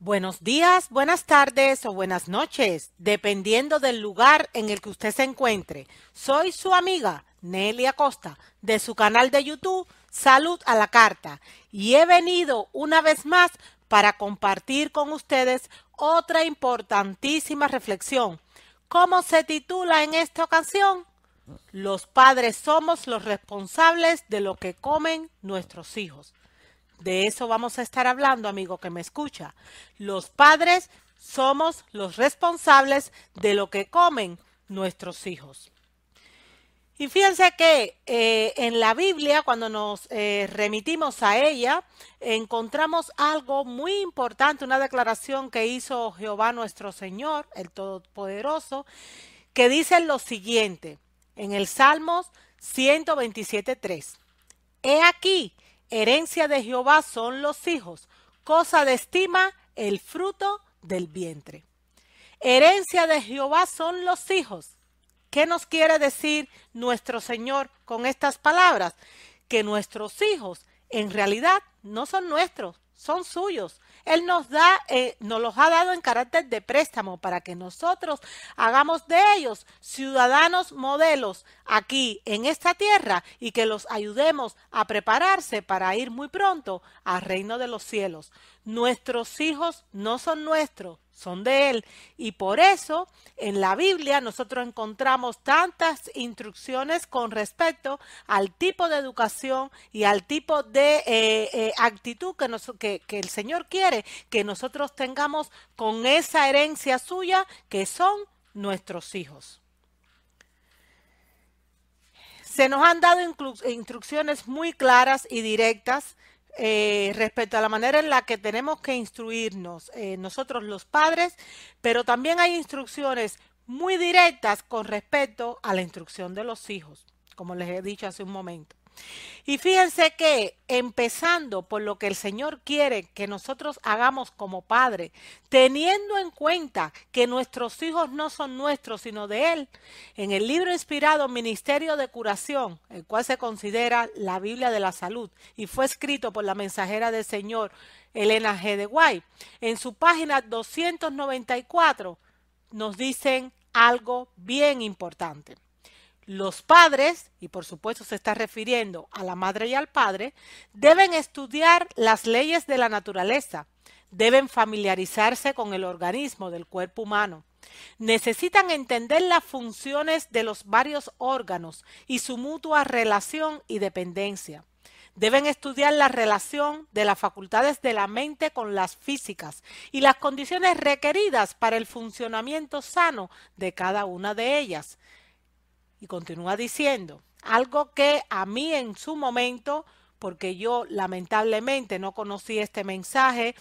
Buenos días, buenas tardes o buenas noches, dependiendo del lugar en el que usted se encuentre. Soy su amiga Nelly Acosta de su canal de YouTube Salud a la Carta y he venido una vez más para compartir con ustedes otra importantísima reflexión. ¿Cómo se titula en esta ocasión? Los padres somos los responsables de lo que comen nuestros hijos. De eso vamos a estar hablando, amigo que me escucha. Los padres somos los responsables de lo que comen nuestros hijos. Y fíjense que en la Biblia, cuando nos remitimos a ella, encontramos algo muy importante, una declaración que hizo Jehová nuestro Señor, el Todopoderoso, que dice lo siguiente, en el Salmos 127:3. He aquí, herencia de Jehová son los hijos, cosa de estima el fruto del vientre. Herencia de Jehová son los hijos. ¿Qué nos quiere decir nuestro Señor con estas palabras? Que nuestros hijos en realidad no son nuestros, son suyos. Él nos los ha dado en carácter de préstamo para que nosotros hagamos de ellos ciudadanos modelos aquí en esta tierra y que los ayudemos a prepararse para ir muy pronto al reino de los cielos. Nuestros hijos no son nuestros, son de Él. Y por eso en la Biblia nosotros encontramos tantas instrucciones con respecto al tipo de educación y al tipo de actitud que el Señor quiere que nosotros tengamos con esa herencia suya que son nuestros hijos. Se nos han dado instrucciones muy claras y directas respecto a la manera en la que tenemos que instruirnos nosotros los padres, pero también hay instrucciones muy directas con respecto a la instrucción de los hijos, como les he dicho hace un momento. Y fíjense que empezando por lo que el Señor quiere que nosotros hagamos como padre, teniendo en cuenta que nuestros hijos no son nuestros, sino de Él, en el libro inspirado Ministerio de Curación, el cual se considera la Biblia de la Salud y fue escrito por la mensajera del Señor Elena G. de White, en su página 294 nos dicen algo bien importante. Los padres, y por supuesto se está refiriendo a la madre y al padre, deben estudiar las leyes de la naturaleza, deben familiarizarse con el organismo del cuerpo humano, necesitan entender las funciones de los varios órganos y su mutua relación y dependencia. Deben estudiar la relación de las facultades de la mente con las físicas y las condiciones requeridas para el funcionamiento sano de cada una de ellas. Y continúa diciendo, algo que a mí en su momento, porque yo lamentablemente no conocí este mensaje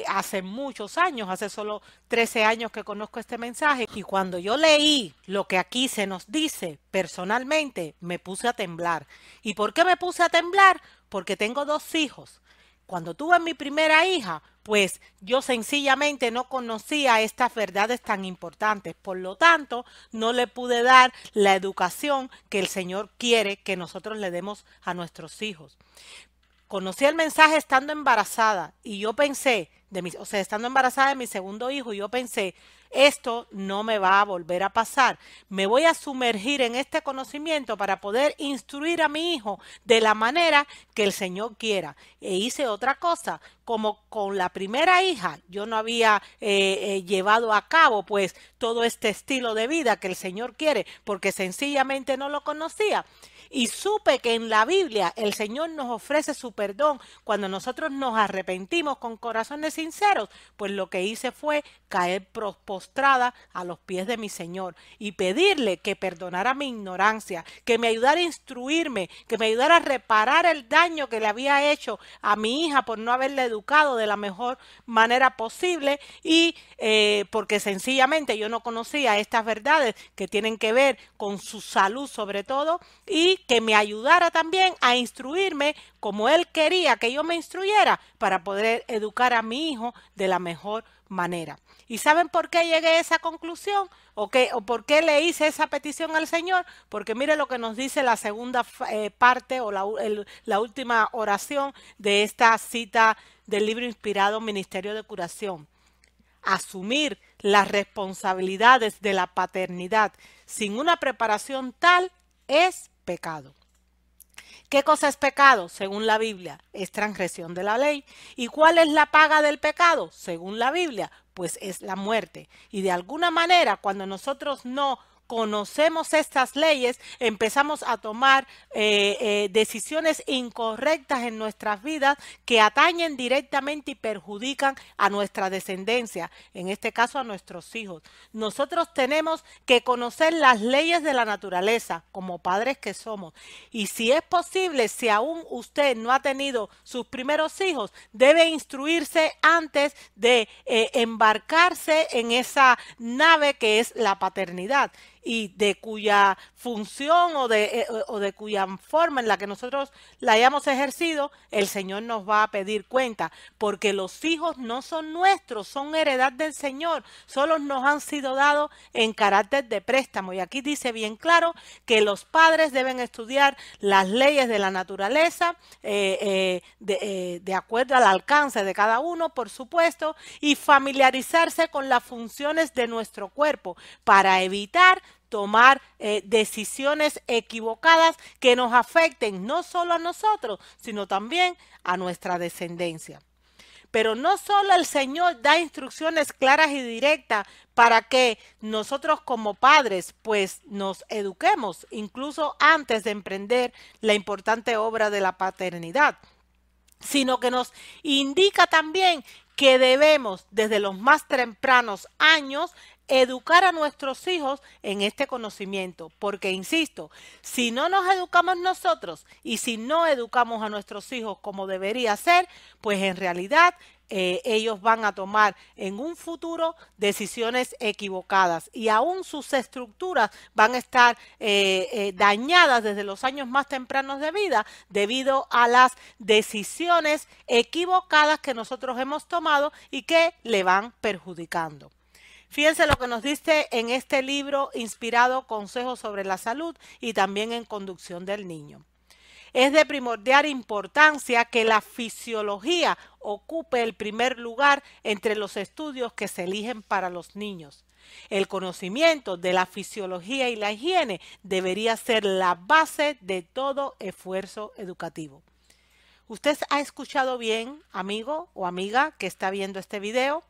hace muchos años, hace solo 13 años que conozco este mensaje, y cuando yo leí lo que aquí se nos dice, personalmente me puse a temblar. ¿Y por qué me puse a temblar? Porque tengo dos hijos. Cuando tuve mi primera hija, pues yo sencillamente no conocía estas verdades tan importantes. Por lo tanto, no le pude dar la educación que el Señor quiere que nosotros le demos a nuestros hijos. Conocí el mensaje estando embarazada y yo pensé, estando embarazada de mi segundo hijo, y yo pensé, esto no me va a volver a pasar. Me voy a sumergir en este conocimiento para poder instruir a mi hijo de la manera que el Señor quiera. E hice otra cosa, como con la primera hija yo no había llevado a cabo pues todo este estilo de vida que el Señor quiere, porque sencillamente no lo conocía. Y supe que en la Biblia el Señor nos ofrece su perdón cuando nosotros nos arrepentimos con corazones sinceros. Pues lo que hice fue caer postrada a los pies de mi Señor y pedirle que perdonara mi ignorancia, que me ayudara a instruirme, que me ayudara a reparar el daño que le había hecho a mi hija por no haberla educado de la mejor manera posible y porque sencillamente yo no conocía estas verdades que tienen que ver con su salud sobre todo y y que me ayudara también a instruirme como él quería que yo me instruyera para poder educar a mi hijo de la mejor manera. ¿Y saben por qué llegué a esa conclusión? ¿O por qué le hice esa petición al Señor? Porque mire lo que nos dice la segunda parte o la última oración de esta cita del libro inspirado Ministerio de Curación. Asumir las responsabilidades de la paternidad sin una preparación tal es pecado. ¿Qué cosa es pecado? Según la Biblia, es transgresión de la ley. ¿Y cuál es la paga del pecado? Según la Biblia, pues es la muerte. Y de alguna manera, cuando nosotros no conocemos estas leyes, empezamos a tomar decisiones incorrectas en nuestras vidas que atañen directamente y perjudican a nuestra descendencia, en este caso a nuestros hijos. Nosotros tenemos que conocer las leyes de la naturaleza como padres que somos. Y si es posible, si aún usted no ha tenido sus primeros hijos, debe instruirse antes de embarcarse en esa nave que es la paternidad, y de cuya función o de cuya forma en la que nosotros la hayamos ejercido, el Señor nos va a pedir cuenta, porque los hijos no son nuestros, son heredad del Señor, solo nos han sido dados en carácter de préstamo. Y aquí dice bien claro que los padres deben estudiar las leyes de la naturaleza de acuerdo al alcance de cada uno, por supuesto, y familiarizarse con las funciones de nuestro cuerpo para evitar tomar decisiones equivocadas que nos afecten no solo a nosotros, sino también a nuestra descendencia. Pero no solo el Señor da instrucciones claras y directas para que nosotros como padres pues nos eduquemos, incluso antes de emprender la importante obra de la paternidad, sino que nos indica también que debemos desde los más tempranos años educar a nuestros hijos en este conocimiento, porque insisto, si no nos educamos nosotros y si no educamos a nuestros hijos como debería ser, pues en realidad ellos van a tomar en un futuro decisiones equivocadas y aún sus estructuras van a estar dañadas desde los años más tempranos de vida debido a las decisiones equivocadas que nosotros hemos tomado y que le van perjudicando. Fíjense lo que nos dice en este libro inspirado Consejos sobre la Salud y también en Conducción del Niño. Es de primordial importancia que la fisiología ocupe el primer lugar entre los estudios que se eligen para los niños. El conocimiento de la fisiología y la higiene debería ser la base de todo esfuerzo educativo. ¿Usted ha escuchado bien, amigo o amiga que está viendo este video?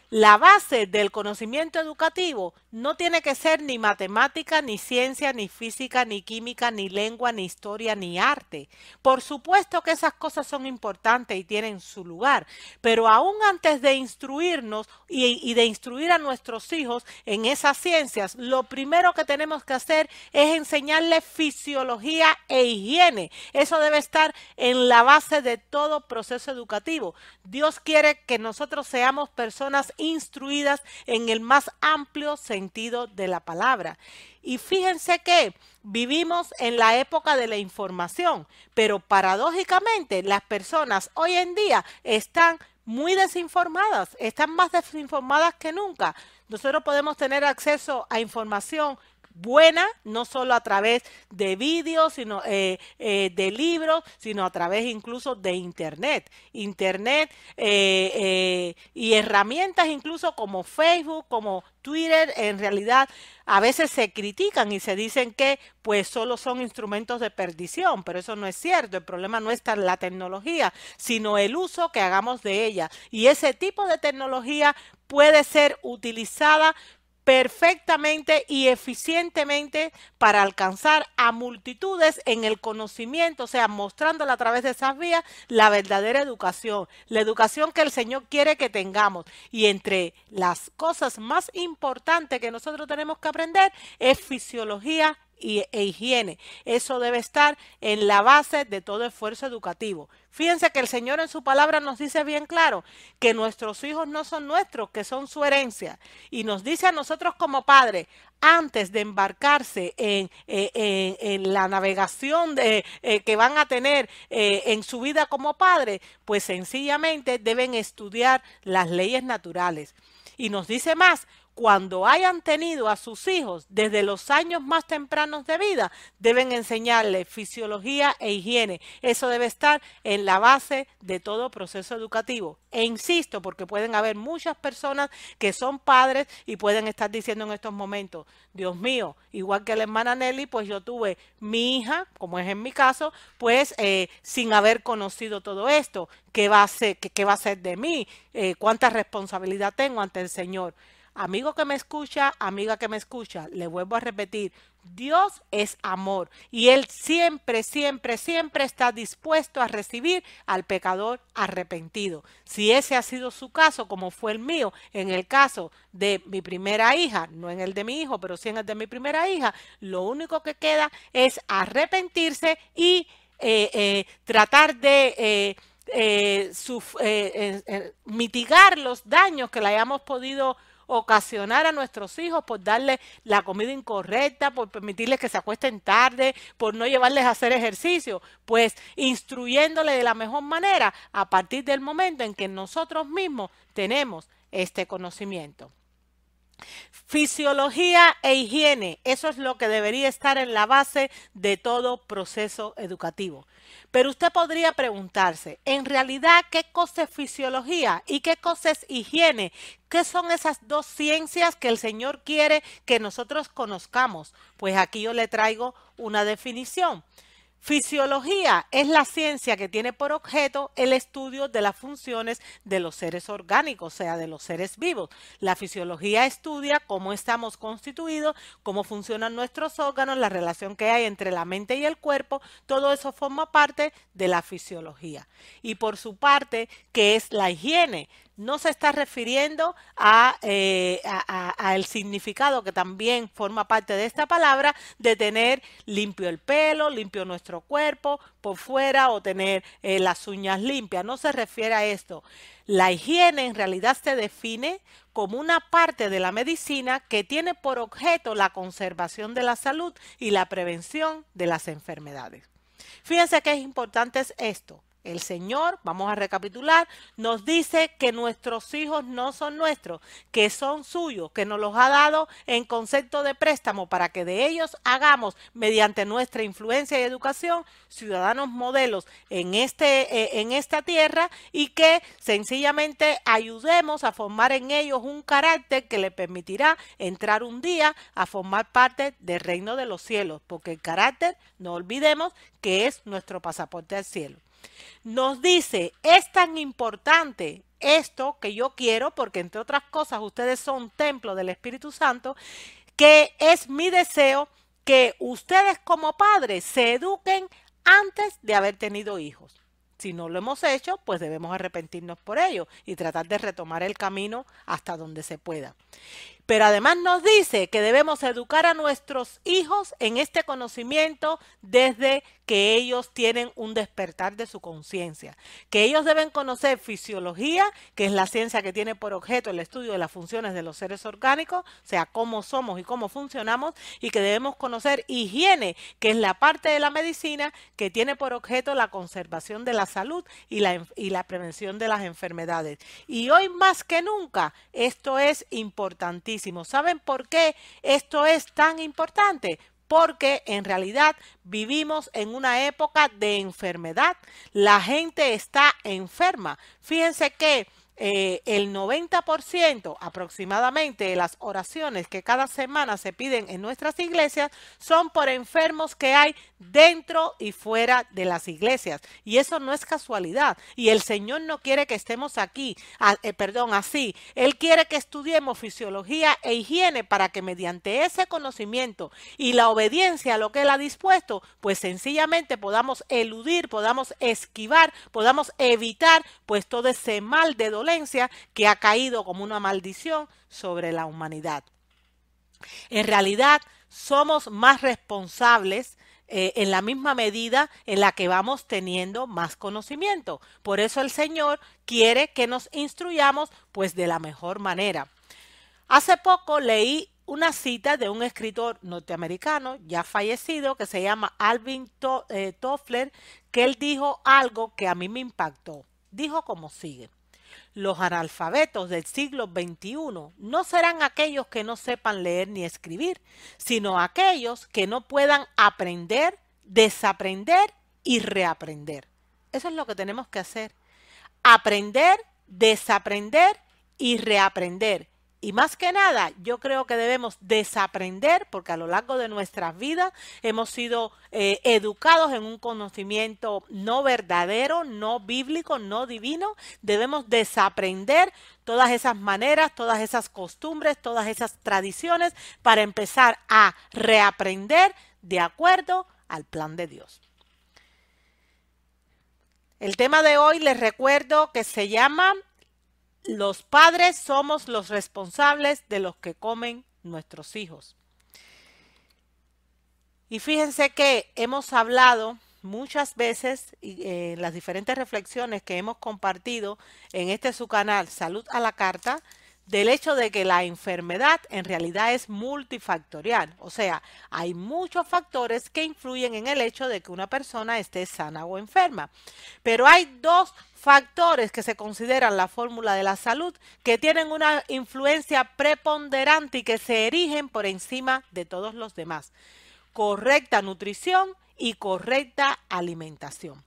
La base del conocimiento educativo no tiene que ser ni matemática, ni ciencia, ni física, ni química, ni lengua, ni historia, ni arte. Por supuesto que esas cosas son importantes y tienen su lugar, pero aún antes de instruirnos y de instruir a nuestros hijos en esas ciencias, lo primero que tenemos que hacer es enseñarles fisiología e higiene. Eso debe estar en la base de todo proceso educativo. Dios quiere que nosotros seamos personas instruidas en el más amplio sentido de la palabra. Y fíjense que vivimos en la época de la información, pero paradójicamente las personas hoy en día están muy desinformadas, están más desinformadas que nunca. Nosotros podemos tener acceso a información buena, no solo a través de vídeos, sino de libros, sino a través incluso de Internet y herramientas incluso como Facebook, como Twitter. En realidad a veces se critican y se dicen que pues solo son instrumentos de perdición, pero eso no es cierto. El problema no está en la tecnología, sino el uso que hagamos de ella, y ese tipo de tecnología puede ser utilizada perfectamente y eficientemente para alcanzar a multitudes en el conocimiento, o sea, mostrándole a través de esas vías la verdadera educación, la educación que el Señor quiere que tengamos. Y entre las cosas más importantes que nosotros tenemos que aprender es fisiología e higiene. Eso debe estar en la base de todo esfuerzo educativo. Fíjense que el Señor en su palabra nos dice bien claro que nuestros hijos no son nuestros, que son su herencia. Y nos dice a nosotros como padres, antes de embarcarse en la navegación que van a tener en su vida como padres, pues sencillamente deben estudiar las leyes naturales. Y nos dice más, cuando hayan tenido a sus hijos desde los años más tempranos de vida, deben enseñarles fisiología e higiene. Eso debe estar en la base de todo proceso educativo. E insisto, porque pueden haber muchas personas que son padres y pueden estar diciendo en estos momentos, Dios mío, igual que la hermana Nelly, pues yo tuve mi hija, como es en mi caso, pues sin haber conocido todo esto. ¿Qué va a ser, qué va a ser de mí? ¿Cuánta responsabilidad tengo ante el Señor? Amigo que me escucha, amiga que me escucha, le vuelvo a repetir, Dios es amor y Él siempre, siempre, siempre está dispuesto a recibir al pecador arrepentido. Si ese ha sido su caso, como fue el mío, en el caso de mi primera hija, no en el de mi hijo, pero sí en el de mi primera hija, lo único que queda es arrepentirse y tratar de mitigar los daños que le hayamos podido ocasionar a nuestros hijos por darles la comida incorrecta, por permitirles que se acuesten tarde, por no llevarles a hacer ejercicio, pues instruyéndoles de la mejor manera a partir del momento en que nosotros mismos tenemos este conocimiento. Fisiología e higiene, eso es lo que debería estar en la base de todo proceso educativo. Pero usted podría preguntarse, en realidad, ¿qué cosa es fisiología y qué cosa es higiene? ¿Qué son esas dos ciencias que el Señor quiere que nosotros conozcamos? Pues aquí yo le traigo una definición. Fisiología es la ciencia que tiene por objeto el estudio de las funciones de los seres orgánicos, o sea, de los seres vivos. La fisiología estudia cómo estamos constituidos, cómo funcionan nuestros órganos, la relación que hay entre la mente y el cuerpo, todo eso forma parte de la fisiología. Y por su parte, ¿qué es la higiene? No se está refiriendo a el significado que también forma parte de esta palabra de tener limpio el pelo, limpio nuestro cuerpo por fuera o tener las uñas limpias. No se refiere a esto. La higiene en realidad se define como una parte de la medicina que tiene por objeto la conservación de la salud y la prevención de las enfermedades. Fíjense qué importante es esto. El Señor, vamos a recapitular, nos dice que nuestros hijos no son nuestros, que son suyos, que nos los ha dado en concepto de préstamo para que de ellos hagamos, mediante nuestra influencia y educación, ciudadanos modelos en esta tierra y que sencillamente ayudemos a formar en ellos un carácter que les permitirá entrar un día a formar parte del reino de los cielos, porque el carácter, no olvidemos, que es nuestro pasaporte al cielo. Nos dice, es tan importante esto que yo quiero, porque entre otras cosas ustedes son templo del Espíritu Santo, que es mi deseo que ustedes como padres se eduquen antes de haber tenido hijos. Si no lo hemos hecho, pues debemos arrepentirnos por ello y tratar de retomar el camino hasta donde se pueda. Pero además nos dice que debemos educar a nuestros hijos en este conocimiento desde que ellos tienen un despertar de su conciencia, que ellos deben conocer fisiología, que es la ciencia que tiene por objeto el estudio de las funciones de los seres orgánicos, o sea, cómo somos y cómo funcionamos, y que debemos conocer higiene, que es la parte de la medicina que tiene por objeto la conservación de la salud y la prevención de las enfermedades. Y hoy más que nunca esto es importantísimo. ¿Saben por qué esto es tan importante? Porque en realidad vivimos en una época de enfermedad. La gente está enferma. Fíjense que el 90% aproximadamente de las oraciones que cada semana se piden en nuestras iglesias son por enfermos que hay dentro y fuera de las iglesias. Y eso no es casualidad. Y el Señor no quiere que estemos aquí, así. Él quiere que estudiemos fisiología e higiene para que mediante ese conocimiento y la obediencia a lo que Él ha dispuesto, pues sencillamente podamos eludir, podamos esquivar, podamos evitar pues todo ese mal de dolencia que ha caído como una maldición sobre la humanidad. En realidad somos más responsables en la misma medida en la que vamos teniendo más conocimiento. Por eso el Señor quiere que nos instruyamos pues de la mejor manera. Hace poco leí una cita de un escritor norteamericano ya fallecido que se llama Alvin Toffler, que él dijo algo que a mí me impactó. Dijo como sigue: los analfabetos del siglo XXI no serán aquellos que no sepan leer ni escribir, sino aquellos que no puedan aprender, desaprender y reaprender. Eso es lo que tenemos que hacer. Aprender, desaprender y reaprender. Y más que nada, yo creo que debemos desaprender, porque a lo largo de nuestras vidas hemos sido educados en un conocimiento no verdadero, no bíblico, no divino. Debemos desaprender todas esas maneras, todas esas costumbres, todas esas tradiciones para empezar a reaprender de acuerdo al plan de Dios. El tema de hoy les recuerdo que se llama: los padres somos los responsables de los que comen nuestros hijos. Y fíjense que hemos hablado muchas veces en las diferentes reflexiones que hemos compartido en este su canal Salud a la Carta, del hecho de que la enfermedad en realidad es multifactorial. O sea, hay muchos factores que influyen en el hecho de que una persona esté sana o enferma. Pero hay dos factores que se consideran la fórmula de la salud que tienen una influencia preponderante y que se erigen por encima de todos los demás: correcta nutrición y correcta alimentación.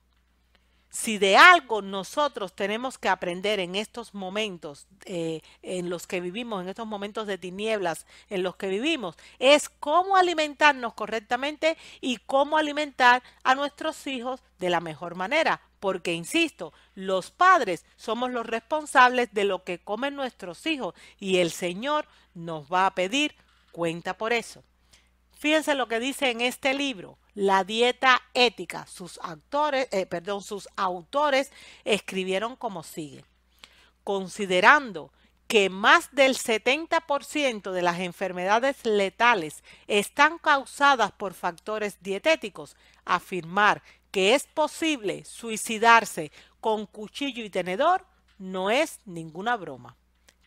Si de algo nosotros tenemos que aprender en estos momentos en los que vivimos, en estos momentos de tinieblas en los que vivimos, es cómo alimentarnos correctamente y cómo alimentar a nuestros hijos de la mejor manera. Porque, insisto, los padres somos los responsables de lo que comen nuestros hijos y el Señor nos va a pedir cuenta por eso. Fíjense lo que dice en este libro, La dieta ética. Sus autores escribieron como sigue: considerando que más del 70% de las enfermedades letales están causadas por factores dietéticos, afirmar que es posible suicidarse con cuchillo y tenedor no es ninguna broma.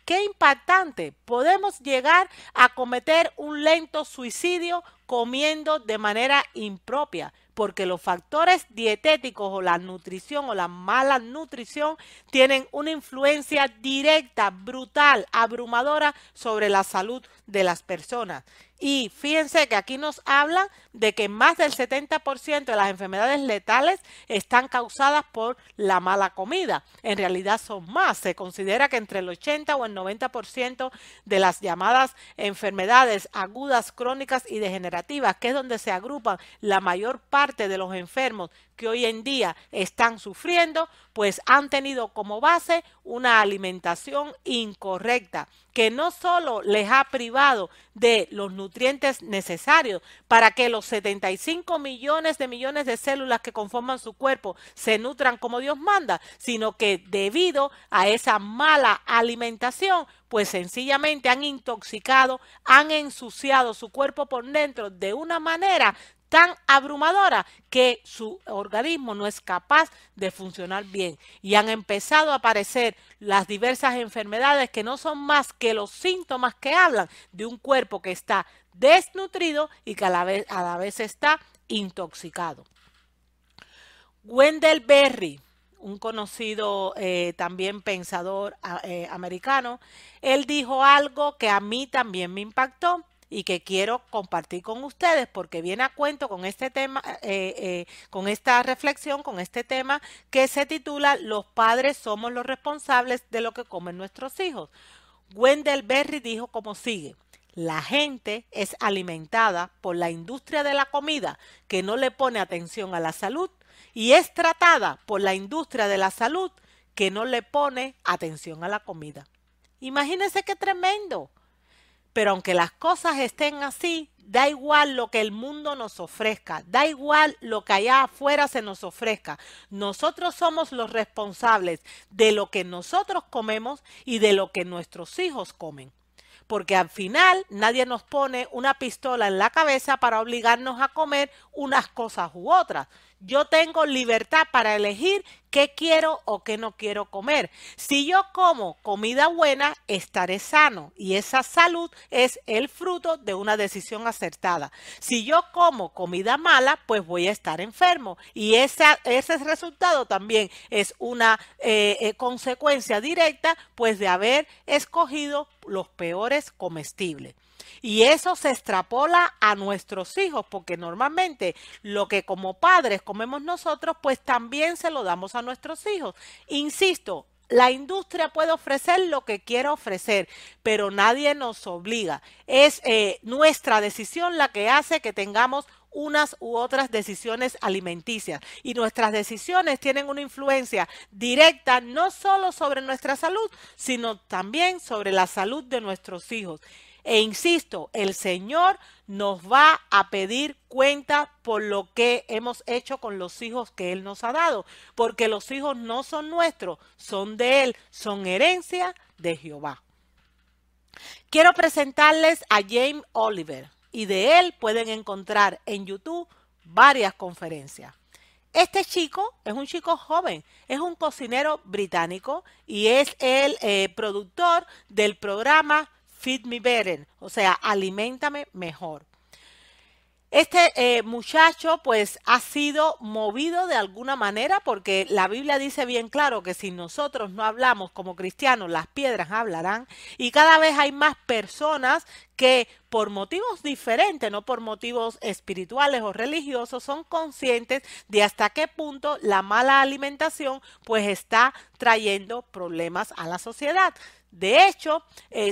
¡Qué impactante! Podemos llegar a cometer un lento suicidio comiendo de manera impropia, porque los factores dietéticos o la nutrición o la mala nutrición tienen una influencia directa, brutal, abrumadora sobre la salud de las personas. Y fíjense que aquí nos hablan de que más del 70% de las enfermedades letales están causadas por la mala comida. En realidad son más. Se considera que entre el 80 o el 90% de las llamadas enfermedades agudas, crónicas y degenerativas, que es donde se agrupan la mayor parte de los enfermos que hoy en día están sufriendo, pues han tenido como base una alimentación incorrecta, que no solo les ha privado de los nutrientes necesarios para que los 75 millones de células que conforman su cuerpo se nutran como Dios manda, sino que debido a esa mala alimentación, pues sencillamente han intoxicado, han ensuciado su cuerpo por dentro de una manera tan abrumadora que su organismo no es capaz de funcionar bien y han empezado a aparecer las diversas enfermedades que no son más que los síntomas que hablan de un cuerpo que está desnutrido y que a la vez está intoxicado. Wendell Berry, un conocido también pensador americano, él dijo algo que a mí también me impactó y que quiero compartir con ustedes porque viene a cuento con este tema, con esta reflexión, con este tema que se titula Los padres somos los responsables de lo que comen nuestros hijos. Wendell Berry dijo como sigue: la gente es alimentada por la industria de la comida que no le pone atención a la salud y es tratada por la industria de la salud que no le pone atención a la comida. Imagínense qué tremendo. Pero aunque las cosas estén así, da igual lo que el mundo nos ofrezca, da igual lo que allá afuera se nos ofrezca. Nosotros somos los responsables de lo que nosotros comemos y de lo que nuestros hijos comen. porque al final nadie nos pone una pistola en la cabeza para obligarnos a comer unas cosas u otras. Yo tengo libertad para elegir qué quiero o qué no quiero comer. Si yo como comida buena, estaré sano y esa salud es el fruto de una decisión acertada. Si yo como comida mala, pues voy a estar enfermo y ese resultado también es una consecuencia directa pues de haber escogido los peores comestibles. Y eso se extrapola a nuestros hijos, porque normalmente lo que como padres comemos nosotros, pues también se lo damos a nuestros hijos. Insisto, la industria puede ofrecer lo que quiera ofrecer, pero nadie nos obliga. Es nuestra decisión la que hace que tengamos unas u otras decisiones alimenticias. Y nuestras decisiones tienen una influencia directa no solo sobre nuestra salud, sino también sobre la salud de nuestros hijos. E insisto, el Señor nos va a pedir cuenta por lo que hemos hecho con los hijos que Él nos ha dado, porque los hijos no son nuestros, son de Él, son herencia de Jehová. Quiero presentarles a Jamie Oliver y de él pueden encontrar en YouTube varias conferencias. Este chico es un chico joven, es un cocinero británico y es el productor del programa Feed Me Better, o sea, aliméntame mejor. Este muchacho pues ha sido movido de alguna manera porque la Biblia dice bien claro que si nosotros no hablamos como cristianos, las piedras hablarán y cada vez hay más personas que por motivos diferentes, no por motivos espirituales o religiosos, son conscientes de hasta qué punto la mala alimentación pues está trayendo problemas a la sociedad. De hecho,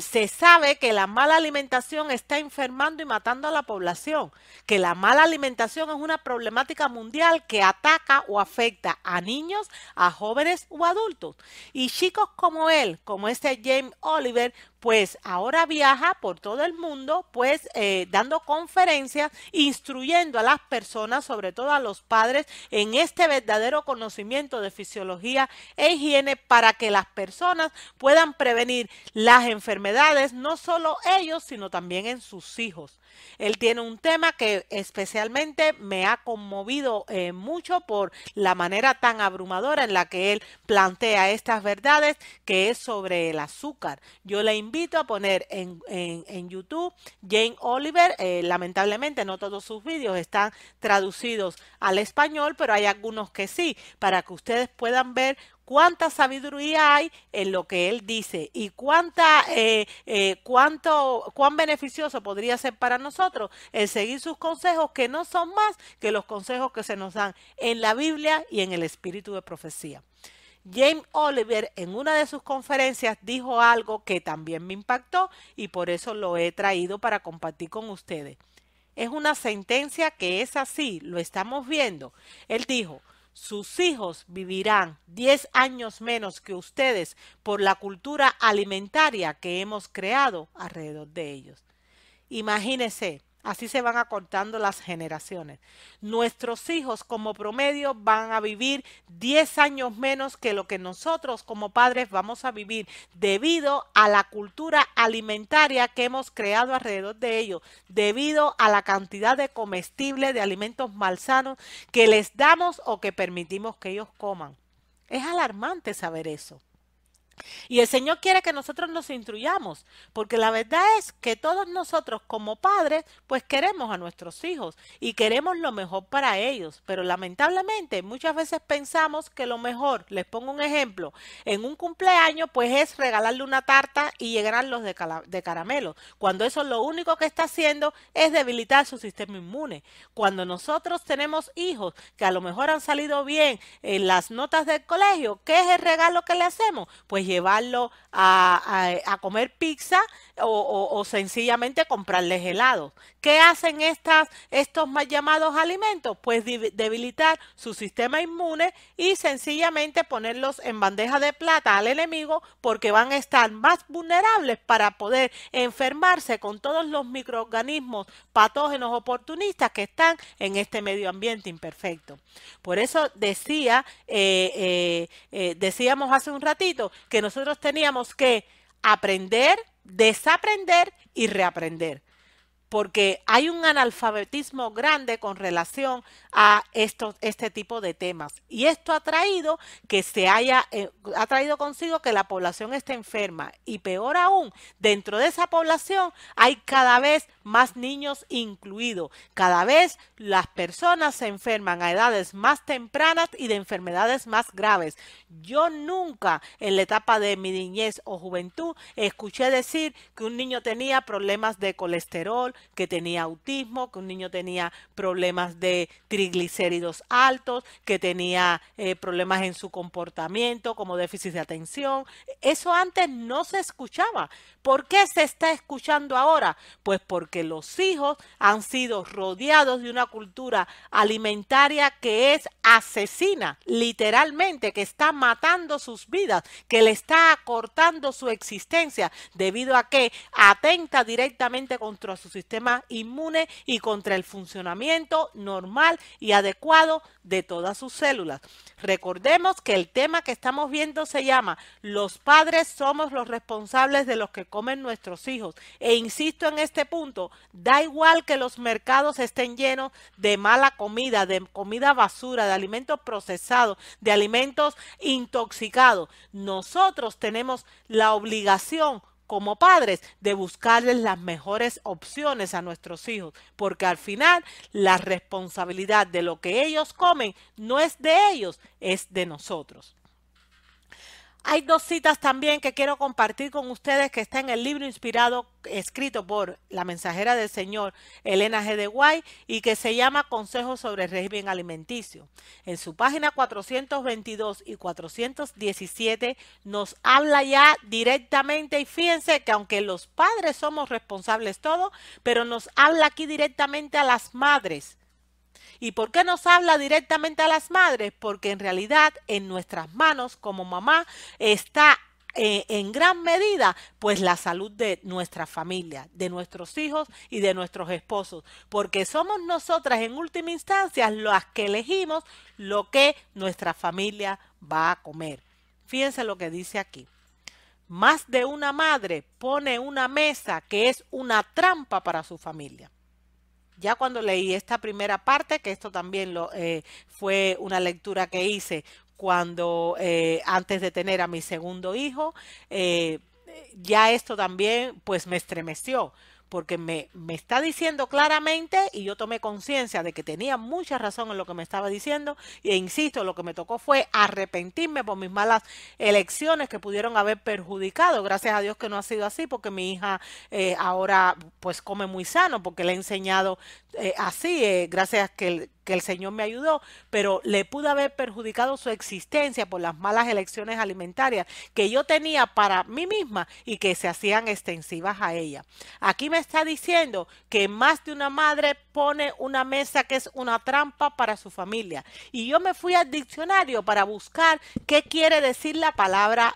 se sabe que la mala alimentación está enfermando y matando a la población, que la mala alimentación es una problemática mundial que ataca o afecta a niños, a jóvenes o adultos. Y chicos como él, como este Jamie Oliver, pues ahora viaja por todo el mundo, pues dando conferencias, instruyendo a las personas, sobre todo a los padres, en este verdadero conocimiento de fisiología e higiene para que las personas puedan prevenir las enfermedades, no solo ellos, sino también en sus hijos. Él tiene un tema que especialmente me ha conmovido mucho por la manera tan abrumadora en la que él plantea estas verdades, que es sobre el azúcar. Yo le invito a poner en YouTube Jamie Oliver. Lamentablemente no todos sus vídeos están traducidos al español, pero hay algunos que sí, para que ustedes puedan ver cuánta sabiduría hay en lo que él dice y cuán beneficioso podría ser para nosotros el seguir sus consejos, que no son más que los consejos que se nos dan en la Biblia y en el espíritu de profecía. Jamie Oliver en una de sus conferencias dijo algo que también me impactó y por eso lo he traído para compartir con ustedes. Es una sentencia que es así, lo estamos viendo. Él dijo: sus hijos vivirán 10 años menos que ustedes por la cultura alimentaria que hemos creado alrededor de ellos. Imagínense, así se van acortando las generaciones. Nuestros hijos como promedio van a vivir 10 años menos que lo que nosotros como padres vamos a vivir debido a la cultura alimentaria que hemos creado alrededor de ellos, debido a la cantidad de comestibles, de alimentos malsanos que les damos o que permitimos que ellos coman. Es alarmante saber eso. Y el Señor quiere que nosotros nos instruyamos, porque la verdad es que todos nosotros como padres, pues queremos a nuestros hijos y queremos lo mejor para ellos, pero lamentablemente muchas veces pensamos que lo mejor, les pongo un ejemplo, en un cumpleaños pues es regalarle una tarta y llenarlos de caramelo, cuando eso lo único que está haciendo es debilitar su sistema inmune. Cuando nosotros tenemos hijos que a lo mejor han salido bien en las notas del colegio, ¿qué es el regalo que le hacemos? Pues llevarlo a comer pizza o sencillamente comprarles helados. ¿Qué hacen estos mal llamados alimentos? Pues debilitar su sistema inmune y sencillamente ponerlos en bandeja de plata al enemigo, porque van a estar más vulnerables para poder enfermarse con todos los microorganismos patógenos oportunistas que están en este medio ambiente imperfecto. Por eso decíamos hace un ratito que nosotros teníamos que aprender desaprender y reaprender, porque hay un analfabetismo grande con relación a este tipo de temas. Y esto ha traído que ha traído consigo que la población esté enferma. Y peor aún, dentro de esa población hay cada vez más niños incluidos. Cada vez las personas se enferman a edades más tempranas y de enfermedades más graves. Yo nunca en la etapa de mi niñez o juventud escuché decir que un niño tenía problemas de colesterol, que tenía autismo, que un niño tenía problemas de triglicéridos altos, que tenía problemas en su comportamiento como déficit de atención. Eso antes no se escuchaba. ¿Por qué se está escuchando ahora? Pues porque los hijos han sido rodeados de una cultura alimentaria que es asesina, literalmente, que está matando sus vidas, que le está acortando su existencia, debido a que atenta directamente contra su sistema inmune y contra el funcionamiento normal y adecuado de todas sus células. Recordemos que el tema que estamos viendo se llama "Los padres somos los responsables de los que comen nuestros hijos". E insisto en este punto, da igual que los mercados estén llenos de mala comida, de comida basura, de alimentos procesados, de alimentos intoxicados. Nosotros tenemos la obligación como padres de buscarles las mejores opciones a nuestros hijos, porque al final la responsabilidad de lo que ellos comen no es de ellos, es de nosotros. Hay dos citas también que quiero compartir con ustedes que está en el libro inspirado, escrito por la mensajera del Señor, Elena G. de White, y que se llama Consejos sobre el régimen alimenticio. En su página 422 y 417 nos habla ya directamente, y fíjense que aunque los padres somos responsables todos, pero nos habla aquí directamente a las madres. ¿Y por qué nos habla directamente a las madres? Porque en realidad en nuestras manos como mamá está en gran medida pues la salud de nuestra familia, de nuestros hijos y de nuestros esposos, porque somos nosotras en última instancia las que elegimos lo que nuestra familia va a comer. Fíjense lo que dice aquí. Más de una madre pone una mesa que es una trampa para su familia. Ya cuando leí esta primera parte, que esto también fue una lectura que hice cuando antes de tener a mi segundo hijo, ya esto también pues me estremeció, porque me está diciendo claramente, y yo tomé conciencia de que tenía mucha razón en lo que me estaba diciendo, e insisto, lo que me tocó fue arrepentirme por mis malas elecciones que pudieron haber perjudicado. Gracias a Dios que no ha sido así, porque mi hija ahora pues come muy sano, porque le he enseñado así, gracias que el Señor me ayudó, pero le pudo haber perjudicado su existencia por las malas elecciones alimentarias que yo tenía para mí misma y que se hacían extensivas a ella. Aquí me está diciendo que más de una madre pone una mesa que es una trampa para su familia. Y yo me fui al diccionario para buscar qué quiere decir la palabra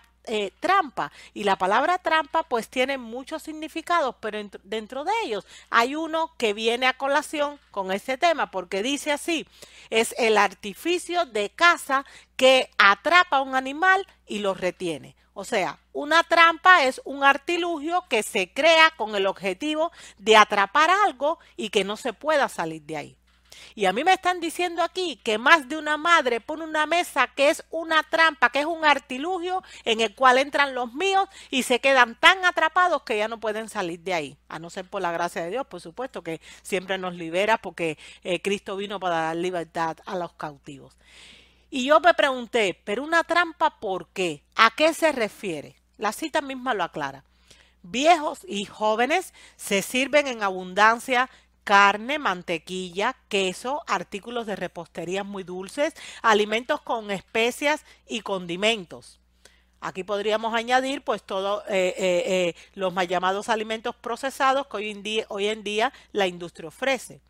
trampa, y la palabra trampa pues tiene muchos significados, pero dentro de ellos hay uno que viene a colación con este tema, porque dice así: es el artificio de caza que atrapa a un animal y lo retiene. O sea, una trampa es un artilugio que se crea con el objetivo de atrapar algo y que no se pueda salir de ahí. Y a mí me están diciendo aquí que más de una madre pone una mesa que es una trampa, que es un artilugio en el cual entran los míos y se quedan tan atrapados que ya no pueden salir de ahí. A no ser por la gracia de Dios, por supuesto, que siempre nos libera, porque Cristo vino para dar libertad a los cautivos. Y yo me pregunté, ¿pero una trampa por qué? ¿A qué se refiere? La cita misma lo aclara. Viejos y jóvenes se sirven en abundancia carne, mantequilla, queso, artículos de repostería muy dulces, alimentos con especias y condimentos. Aquí podríamos añadir pues todos los mal llamados alimentos procesados que hoy en día la industria ofrece.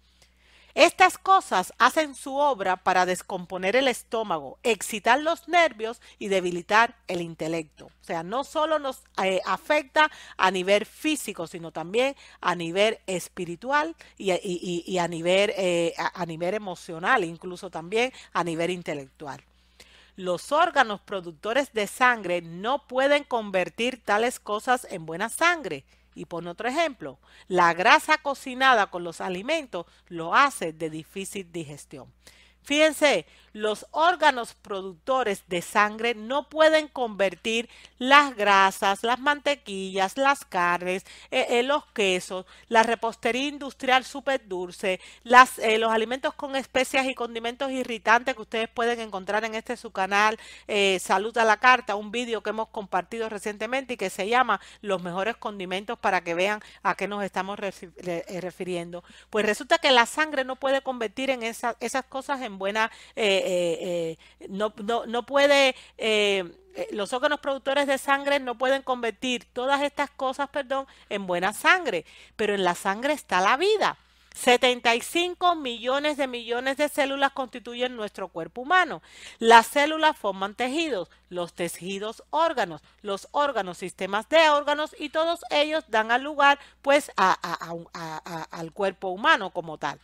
Estas cosas hacen su obra para descomponer el estómago, excitar los nervios y debilitar el intelecto. O sea, no solo nos afecta a nivel físico, sino también a nivel espiritual y a nivel emocional, incluso también a nivel intelectual. Los órganos productores de sangre no pueden convertir tales cosas en buena sangre. Y pone otro ejemplo, la grasa cocinada con los alimentos lo hace de difícil digestión. Fíjense, los órganos productores de sangre no pueden convertir las grasas, las mantequillas, las carnes, los quesos, la repostería industrial súper dulce, los alimentos con especias y condimentos irritantes que ustedes pueden encontrar en su canal Salud a la Carta, un vídeo que hemos compartido recientemente y que se llama Los mejores condimentos para que vean a qué nos estamos refiriendo. Pues resulta que la sangre no puede convertir en esas cosas en buena, no puede, los órganos productores de sangre no pueden convertir todas estas cosas, perdón, en buena sangre, pero en la sangre está la vida. 75 millones de células constituyen nuestro cuerpo humano. Las células forman tejidos, los tejidos órganos, los órganos sistemas de órganos y todos ellos dan al lugar pues al cuerpo humano como tal.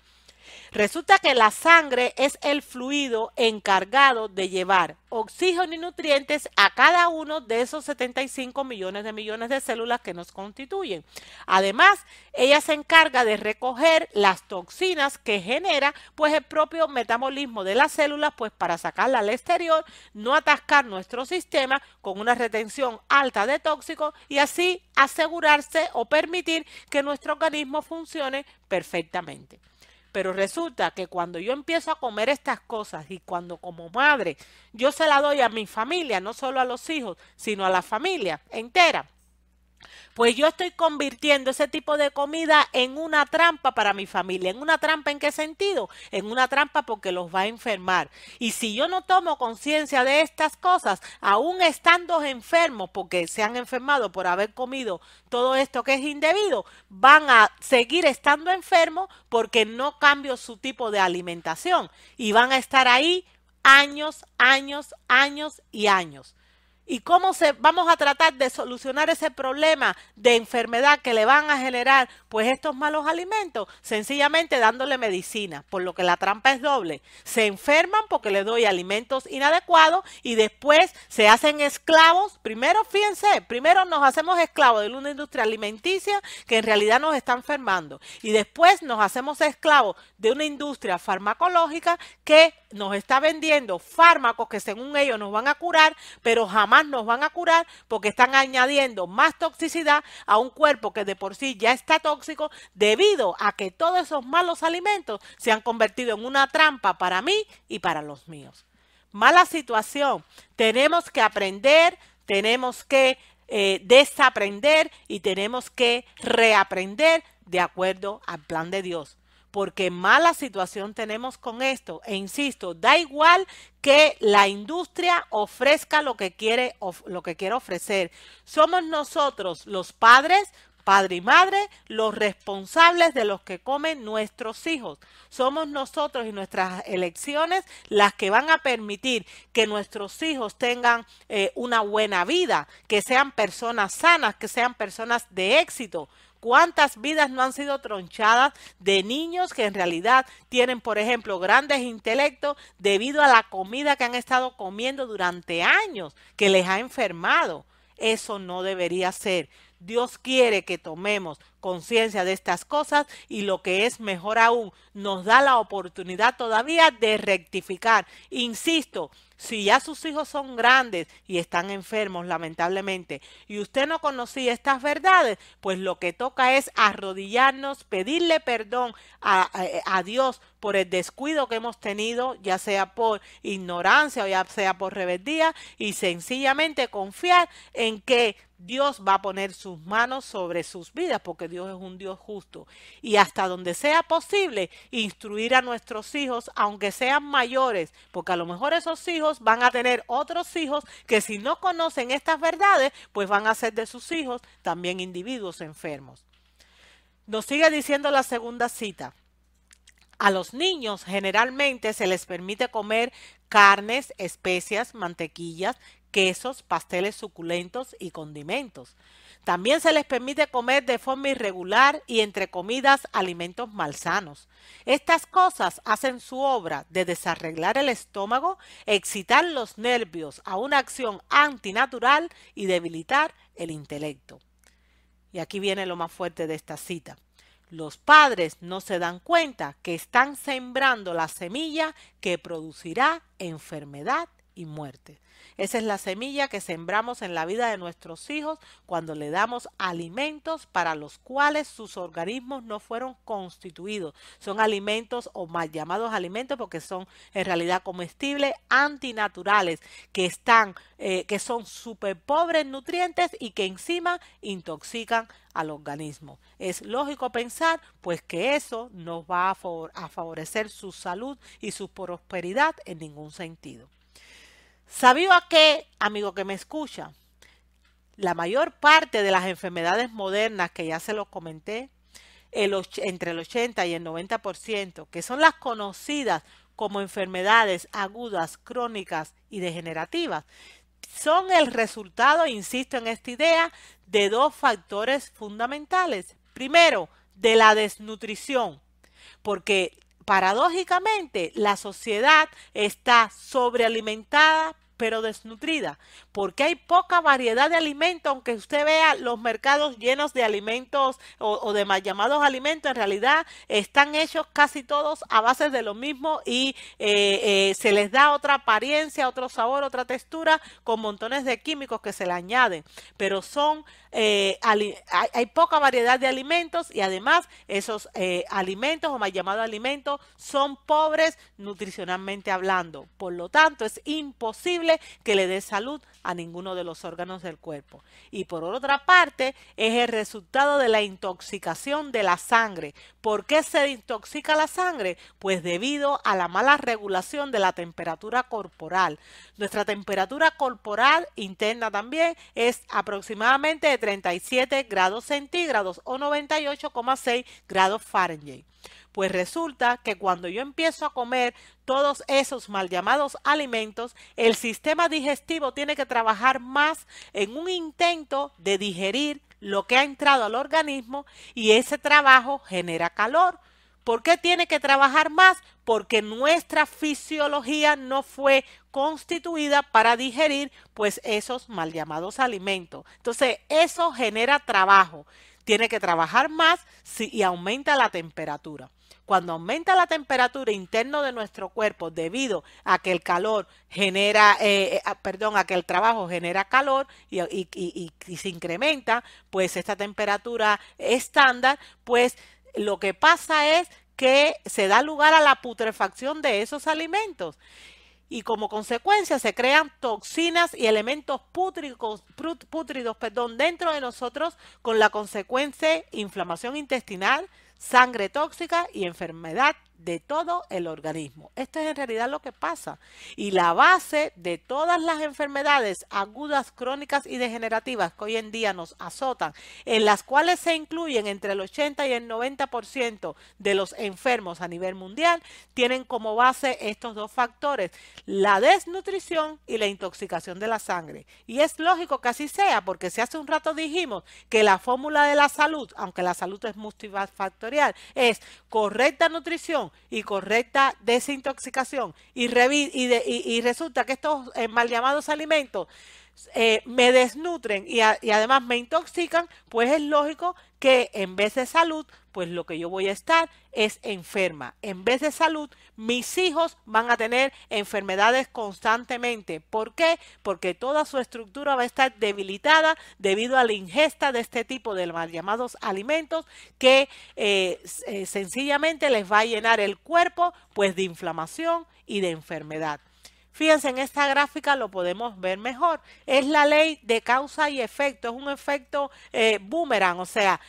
Resulta que la sangre es el fluido encargado de llevar oxígeno y nutrientes a cada uno de esos 75 millones de células que nos constituyen. Además, ella se encarga de recoger las toxinas que genera pues el propio metabolismo de las células pues para sacarla al exterior, no atascar nuestro sistema con una retención alta de tóxicos y así asegurarse o permitir que nuestro organismo funcione perfectamente. Pero resulta que cuando yo empiezo a comer estas cosas y cuando como madre yo se la doy a mi familia, no solo a los hijos, sino a la familia entera, pues yo estoy convirtiendo ese tipo de comida en una trampa para mi familia. ¿En una trampa en qué sentido? En una trampa porque los va a enfermar. Y si yo no tomo conciencia de estas cosas, aún estando enfermos porque se han enfermado por haber comido todo esto que es indebido, van a seguir estando enfermos porque no cambio su tipo de alimentación y van a estar ahí años, años, años y años. ¿Y cómo vamos a tratar de solucionar ese problema de enfermedad que le van a generar pues estos malos alimentos? Sencillamente dándole medicina, por lo que la trampa es doble. Se enferman porque les doy alimentos inadecuados y después se hacen esclavos. Primero, fíjense, primero nos hacemos esclavos de una industria alimenticia que en realidad nos está enfermando. Y después nos hacemos esclavos de una industria farmacológica que nos está vendiendo fármacos que según ellos nos van a curar, pero jamás nos van a curar porque están añadiendo más toxicidad a un cuerpo que de por sí ya está tóxico debido a que todos esos malos alimentos se han convertido en una trampa para mí y para los míos. Mala situación. Tenemos que aprender, tenemos que desaprender y tenemos que reaprender de acuerdo al plan de Dios. Porque mala situación tenemos con esto. E insisto, da igual que la industria ofrezca lo que quiere ofrecer. Somos nosotros, los padre y madre, los responsables de los que comen nuestros hijos. Somos nosotros y nuestras elecciones las que van a permitir que nuestros hijos tengan una buena vida, que sean personas sanas, que sean personas de éxito. ¿Cuántas vidas no han sido tronchadas de niños que en realidad tienen, por ejemplo, grandes intelectos debido a la comida que han estado comiendo durante años, que les ha enfermado? Eso no debería ser. Dios quiere que tomemos conciencia de estas cosas y lo que es mejor aún, nos da la oportunidad todavía de rectificar. Insisto, si ya sus hijos son grandes y están enfermos lamentablemente y usted no conocía estas verdades, pues lo que toca es arrodillarnos, pedirle perdón a Dios por el descuido que hemos tenido, ya sea por ignorancia o ya sea por rebeldía, y sencillamente confiar en que Dios va a poner sus manos sobre sus vidas porque Dios es un Dios justo. Y hasta donde sea posible, instruir a nuestros hijos, aunque sean mayores, porque a lo mejor esos hijos van a tener otros hijos que si no conocen estas verdades, pues van a ser de sus hijos también individuos enfermos. Nos sigue diciendo la segunda cita. A los niños generalmente se les permite comer carnes, especias, mantequillas, quesos, pasteles suculentos y condimentos. También se les permite comer de forma irregular y entre comidas alimentos malsanos. Estas cosas hacen su obra de desarreglar el estómago, excitar los nervios a una acción antinatural y debilitar el intelecto. Y aquí viene lo más fuerte de esta cita. Los padres no se dan cuenta que están sembrando la semilla que producirá enfermedad y muerte. Esa es la semilla que sembramos en la vida de nuestros hijos cuando le damos alimentos para los cuales sus organismos no fueron constituidos. Son alimentos o mal llamados alimentos porque son en realidad comestibles antinaturales que son súper pobres en nutrientes y que encima intoxican al organismo. Es lógico pensar pues que eso no va a favorecer su salud y su prosperidad en ningún sentido. ¿Sabió a qué, amigo que me escucha? La mayor parte de las enfermedades modernas, que ya se los comenté, entre el 80 y el 90%, que son las conocidas como enfermedades agudas, crónicas y degenerativas, son el resultado, insisto en esta idea, de dos factores fundamentales. Primero, de la desnutrición, porque paradójicamente la sociedad está sobrealimentada pero desnutrida, porque hay poca variedad de alimentos, aunque usted vea los mercados llenos de alimentos o de mal llamados alimentos, en realidad están hechos casi todos a base de lo mismo y se les da otra apariencia, otro sabor, otra textura, con montones de químicos que se le añaden, pero hay poca variedad de alimentos y además esos alimentos o mal llamados alimentos son pobres nutricionalmente hablando, por lo tanto es imposible que le dé salud a ninguno de los órganos del cuerpo. Y por otra parte, es el resultado de la intoxicación de la sangre. ¿Por qué se intoxica la sangre? Pues debido a la mala regulación de la temperatura corporal. Nuestra temperatura corporal interna también es aproximadamente de 37 grados centígrados o 98,6 grados Fahrenheit. Pues resulta que cuando yo empiezo a comer todos esos mal llamados alimentos, el sistema digestivo tiene que trabajar más en un intento de digerir lo que ha entrado al organismo y ese trabajo genera calor. ¿Por qué tiene que trabajar más? Porque nuestra fisiología no fue constituida para digerir pues esos mal llamados alimentos. Entonces eso genera trabajo. Tiene que trabajar más y aumenta la temperatura. Cuando aumenta la temperatura interna de nuestro cuerpo debido a que el calor genera, a que el trabajo genera calor y se incrementa, pues esta temperatura estándar, pues lo que pasa es que se da lugar a la putrefacción de esos alimentos. Y como consecuencia se crean toxinas y elementos pútridos, dentro de nosotros con la consecuencia inflamación intestinal, sangre tóxica y enfermedad de todo el organismo. Esto es en realidad lo que pasa. Y la base de todas las enfermedades agudas, crónicas y degenerativas que hoy en día nos azotan, en las cuales se incluyen entre el 80 y el 90% de los enfermos a nivel mundial, tienen como base estos dos factores, la desnutrición y la intoxicación de la sangre. Y es lógico que así sea, porque si hace un rato dijimos que la fórmula de la salud, aunque la salud es multifactorial, es correcta nutrición y correcta desintoxicación y resulta que estos mal llamados alimentos me desnutren y además me intoxican, pues es lógico que en vez de salud, pues lo que yo voy a estar es enferma. En vez de salud, mis hijos van a tener enfermedades constantemente. ¿Por qué? Porque toda su estructura va a estar debilitada debido a la ingesta de este tipo de mal llamados alimentos que sencillamente les va a llenar el cuerpo pues de inflamación y de enfermedad. Fíjense, en esta gráfica lo podemos ver mejor. Es la ley de causa y efecto, es un efecto boomerang, o sea,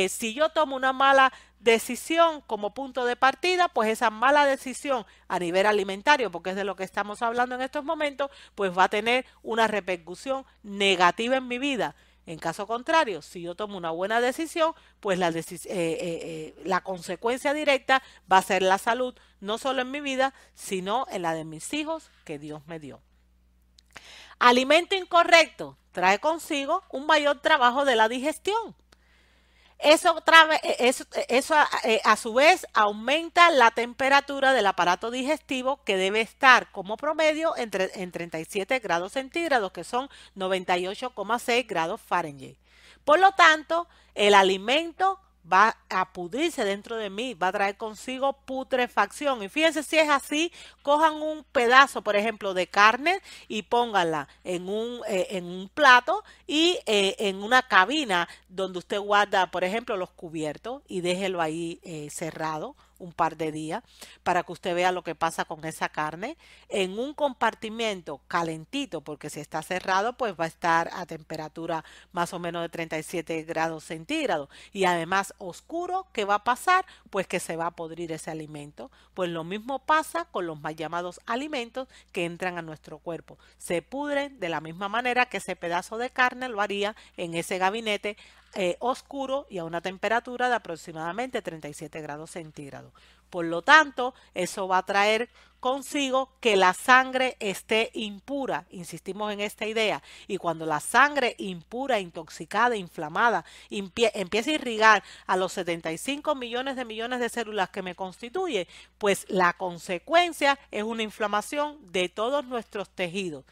si yo tomo una mala decisión como punto de partida, pues esa mala decisión a nivel alimentario, porque es de lo que estamos hablando en estos momentos, pues va a tener una repercusión negativa en mi vida. En caso contrario, si yo tomo una buena decisión, pues la consecuencia directa va a ser la salud, no solo en mi vida, sino en la de mis hijos que Dios me dio. Alimento incorrecto trae consigo un mayor trabajo de la digestión. Eso, a su vez aumenta la temperatura del aparato digestivo, que debe estar como promedio en 37 grados centígrados, que son 98,6 grados Fahrenheit. Por lo tanto, el alimento va a pudrirse dentro de mí, va a traer consigo putrefacción. Y fíjense, si es así, cojan un pedazo, por ejemplo, de carne y pónganla en un plato y en una cabina donde usted guarda, por ejemplo, los cubiertos, y déjelo ahí cerrado un par de días para que usted vea lo que pasa con esa carne en un compartimiento calentito, porque si está cerrado pues va a estar a temperatura más o menos de 37 grados centígrados, y además oscuro. ¿Qué va a pasar? Pues que se va a podrir ese alimento. Pues lo mismo pasa con los mal llamados alimentos que entran a nuestro cuerpo, se pudren de la misma manera que ese pedazo de carne lo haría en ese gabinete oscuro y a una temperatura de aproximadamente 37 grados centígrados. Por lo tanto, eso va a traer consigo que la sangre esté impura. Insistimos en esta idea. Y cuando la sangre impura, intoxicada, inflamada, empieza a irrigar a los 75 millones de células que me constituye, pues la consecuencia es una inflamación de todos nuestros tejidos.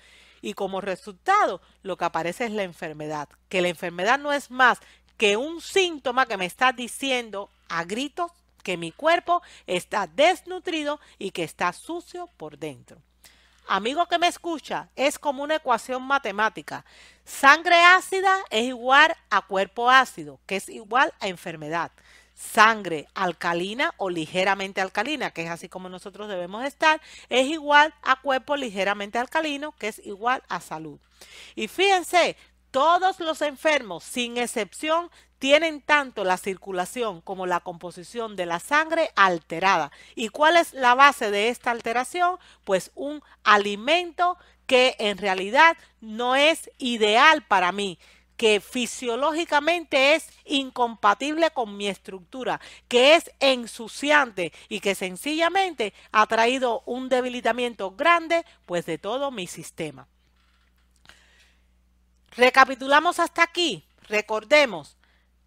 Y como resultado, lo que aparece es la enfermedad, que la enfermedad no es más que un síntoma que me está diciendo a gritos que mi cuerpo está desnutrido y que está sucio por dentro. Amigo que me escucha, es como una ecuación matemática. Sangre ácida es igual a cuerpo ácido, que es igual a enfermedad. Sangre alcalina o ligeramente alcalina, que es así como nosotros debemos estar, es igual a cuerpo ligeramente alcalino, que es igual a salud. Y fíjense, todos los enfermos, sin excepción, tienen tanto la circulación como la composición de la sangre alterada. ¿Y cuál es la base de esta alteración? Pues un alimento que en realidad no es ideal para mí, que fisiológicamente es incompatible con mi estructura, que es ensuciante y que sencillamente ha traído un debilitamiento grande pues de todo mi sistema. Recapitulamos hasta aquí. Recordemos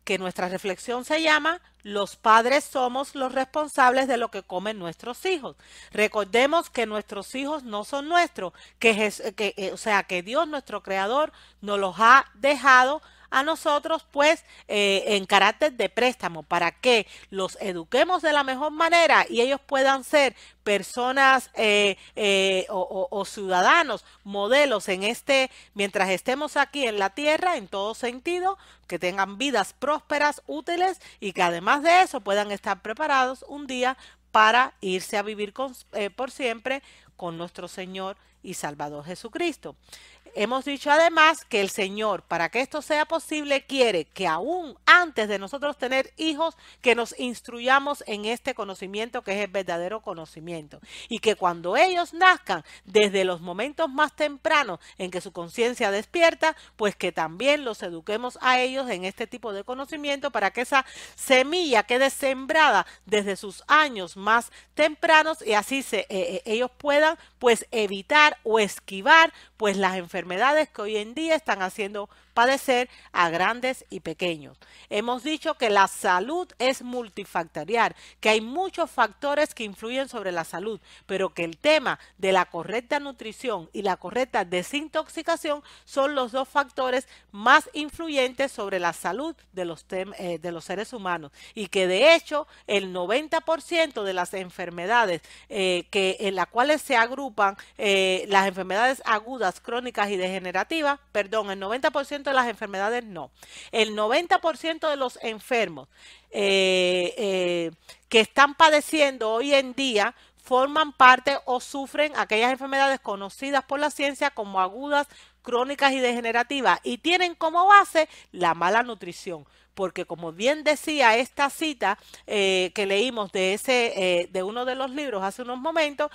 que nuestra reflexión se llama "Los padres somos los responsables de lo que comen nuestros hijos". Recordemos que nuestros hijos no son nuestros, o sea, que Dios, nuestro creador, nos los ha dejado a nosotros pues en carácter de préstamo, para que los eduquemos de la mejor manera y ellos puedan ser personas o ciudadanos, modelos mientras estemos aquí en la tierra, en todo sentido, que tengan vidas prósperas, útiles, y que además de eso puedan estar preparados un día para irse a vivir por siempre con nuestro Señor y Salvador Jesucristo. Hemos dicho además que el Señor, para que esto sea posible, quiere que aún antes de nosotros tener hijos, que nos instruyamos en este conocimiento, que es el verdadero conocimiento. Y que cuando ellos nazcan, desde los momentos más tempranos en que su conciencia despierta, pues que también los eduquemos a ellos en este tipo de conocimiento, para que esa semilla quede sembrada desde sus años más tempranos, y así ellos puedan pues evitar o esquivar pues las enfermedades que hoy en día están haciendo padecer a grandes y pequeños. Hemos dicho que la salud es multifactorial, que hay muchos factores que influyen sobre la salud, pero que el tema de la correcta nutrición y la correcta desintoxicación son los dos factores más influyentes sobre la salud de los seres humanos, y que de hecho el 90% de las enfermedades en las cuales se agrupan las enfermedades agudas, crónicas y degenerativas, perdón, el 90% de las enfermedades no. El 90% de los enfermos que están padeciendo hoy en día forman parte o sufren aquellas enfermedades conocidas por la ciencia como agudas, crónicas y degenerativas, y tienen como base la mala nutrición. porque como bien decía esta cita que leímos de uno de los libros hace unos momentos,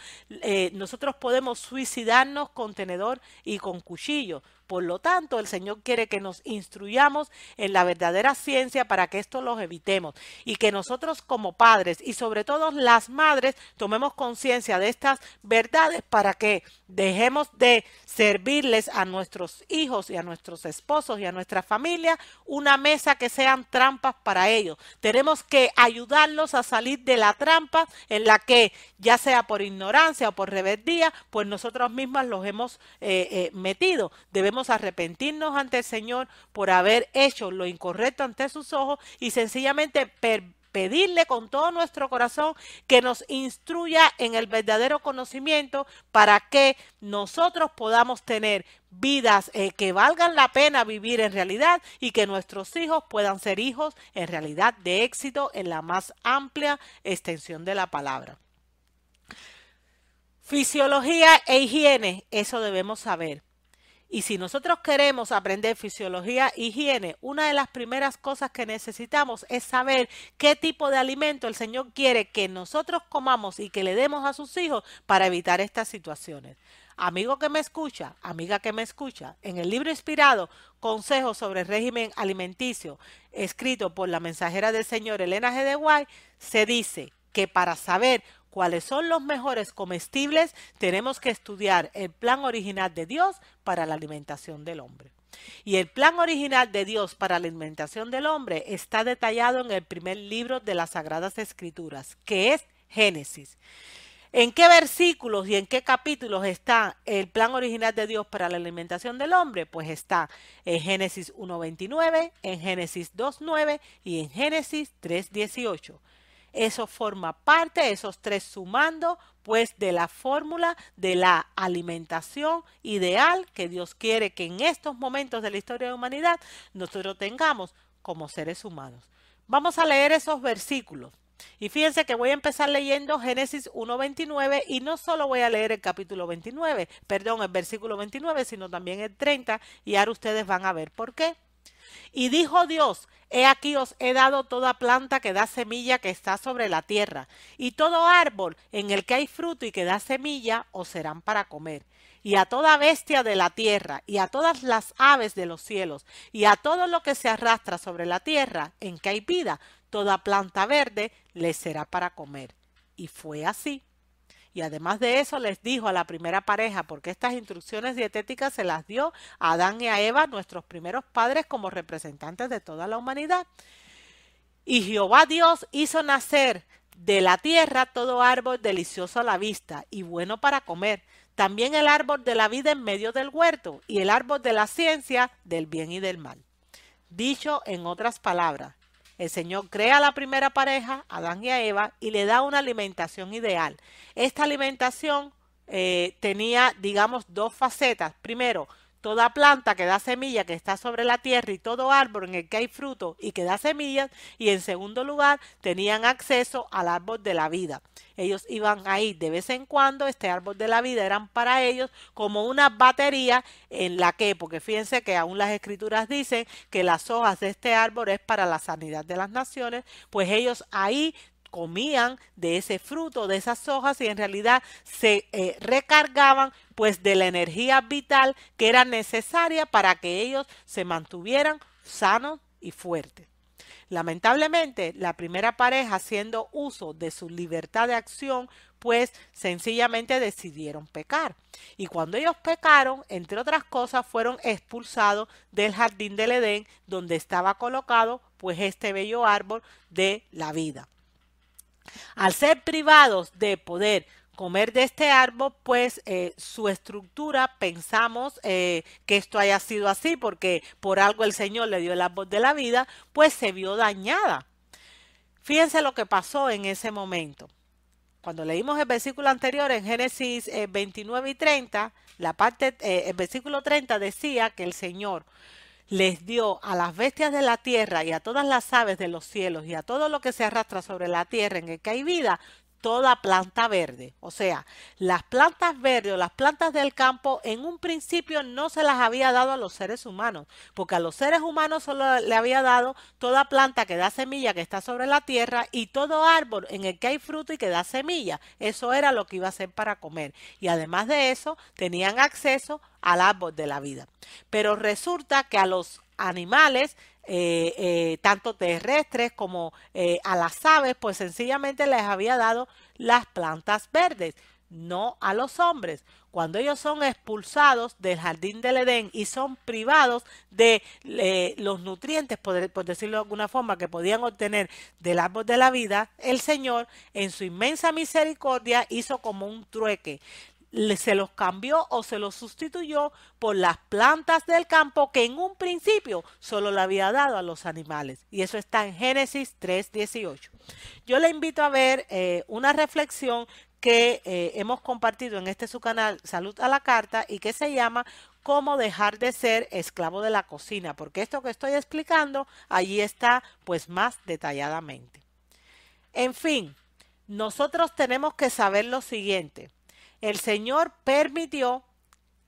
nosotros podemos suicidarnos con tenedor y con cuchillo. Por lo tanto, el Señor quiere que nos instruyamos en la verdadera ciencia para que esto los evitemos y que nosotros como padres y sobre todo las madres tomemos conciencia de estas verdades para que dejemos de servirles a nuestros hijos y a nuestros esposos y a nuestra familia una mesa que sean trampas para ellos. Tenemos que ayudarlos a salir de la trampa en la que, ya sea por ignorancia o por rebeldía, pues nosotros mismos los hemos metido. Debemos arrepentirnos ante el Señor por haber hecho lo incorrecto ante sus ojos y sencillamente pedirle con todo nuestro corazón que nos instruya en el verdadero conocimiento para que nosotros podamos tener vidas que valgan la pena vivir en realidad y que nuestros hijos puedan ser hijos en realidad de éxito en la más amplia extensión de la palabra. Fisiología e higiene, eso debemos saber. Y si nosotros queremos aprender fisiología e higiene, una de las primeras cosas que necesitamos es saber qué tipo de alimento el Señor quiere que nosotros comamos y que le demos a sus hijos para evitar estas situaciones. Amigo que me escucha, amiga que me escucha, en el libro inspirado Consejos sobre el régimen alimenticio, escrito por la mensajera del Señor Elena G. de White, se dice que para saber cuáles son los mejores comestibles, tenemos que estudiar el plan original de Dios para la alimentación del hombre. Y el plan original de Dios para la alimentación del hombre está detallado en el primer libro de las Sagradas Escrituras, que es Génesis. ¿En qué versículos y en qué capítulos está el plan original de Dios para la alimentación del hombre? Pues está en Génesis 1:29, en Génesis 2:9 y en Génesis 3:18. Eso forma parte, esos tres sumando, pues de la fórmula de la alimentación ideal que Dios quiere que en estos momentos de la historia de la humanidad nosotros tengamos como seres humanos. Vamos a leer esos versículos. Y fíjense que voy a empezar leyendo Génesis 1:29 y no solo voy a leer el capítulo 29, perdón, el versículo 29, sino también el 30 y ahora ustedes van a ver por qué. Y dijo Dios, he aquí os he dado toda planta que da semilla que está sobre la tierra, y todo árbol en el que hay fruto y que da semilla os serán para comer. Y a toda bestia de la tierra, y a todas las aves de los cielos, y a todo lo que se arrastra sobre la tierra en que hay vida, toda planta verde les será para comer. Y fue así. Y además de eso les dijo a la primera pareja, porque estas instrucciones dietéticas se las dio a Adán y a Eva, nuestros primeros padres, como representantes de toda la humanidad. Y Jehová Dios hizo nacer de la tierra todo árbol delicioso a la vista y bueno para comer, también el árbol de la vida en medio del huerto y el árbol de la ciencia del bien y del mal. Dicho en otras palabras, el Señor crea a la primera pareja, Adán y a Eva, y le da una alimentación ideal. Esta alimentación tenía, digamos, dos facetas. Primero, toda planta que da semilla que está sobre la tierra y todo árbol en el que hay fruto y que da semillas. Y en segundo lugar, tenían acceso al árbol de la vida. Ellos iban ahí de vez en cuando, este árbol de la vida eran para ellos como una batería en la que, porque fíjense que aún las escrituras dicen que las hojas de este árbol es para la sanidad de las naciones, pues ellos ahí comían de ese fruto, de esas hojas y en realidad se recargaban pues de la energía vital que era necesaria para que ellos se mantuvieran sanos y fuertes. Lamentablemente, la primera pareja, haciendo uso de su libertad de acción, pues sencillamente decidieron pecar. Y cuando ellos pecaron, entre otras cosas, fueron expulsados del jardín del Edén, donde estaba colocado pues este bello árbol de la vida. Al ser privados de poder comer de este árbol, pues su estructura, pensamos que esto haya sido así porque por algo el Señor le dio el árbol de la vida, pues se vio dañada. Fíjense lo que pasó en ese momento. Cuando leímos el versículo anterior en Génesis 29 y 30, el versículo 30 decía que el Señor les dio a las bestias de la tierra y a todas las aves de los cielos y a todo lo que se arrastra sobre la tierra en el que hay vida, toda planta verde. O sea, las plantas verdes o las plantas del campo en un principio no se las había dado a los seres humanos, porque a los seres humanos solo le había dado toda planta que da semilla que está sobre la tierra y todo árbol en el que hay fruto y que da semilla. Eso era lo que iba a ser para comer. Y además de eso, tenían acceso al árbol de la vida. Pero resulta que a los animales tanto terrestres como a las aves, pues sencillamente les había dado las plantas verdes, no a los hombres. Cuando ellos son expulsados del jardín del Edén y son privados de los nutrientes, por decirlo de alguna forma, que podían obtener del árbol de la vida, el Señor, en su inmensa misericordia, hizo como un trueque. Se los cambió o se los sustituyó por las plantas del campo que en un principio solo le había dado a los animales. Y eso está en Génesis 3:18. Yo le invito a ver una reflexión que hemos compartido en este su canal Salud a la Carta y que se llama Cómo dejar de ser esclavo de la cocina, porque esto que estoy explicando allí está pues más detalladamente. En fin, nosotros tenemos que saber lo siguiente. El Señor permitió,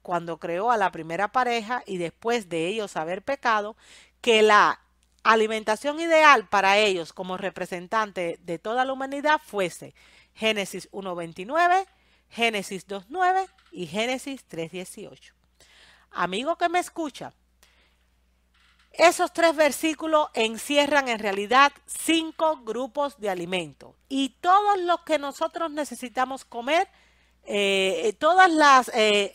cuando creó a la primera pareja y después de ellos haber pecado, que la alimentación ideal para ellos como representante de toda la humanidad fuese Génesis 1:29, Génesis 2:9 y Génesis 3:18. Amigo que me escucha, esos 3 versículos encierran en realidad 5 grupos de alimentos y todos los que nosotros necesitamos comer,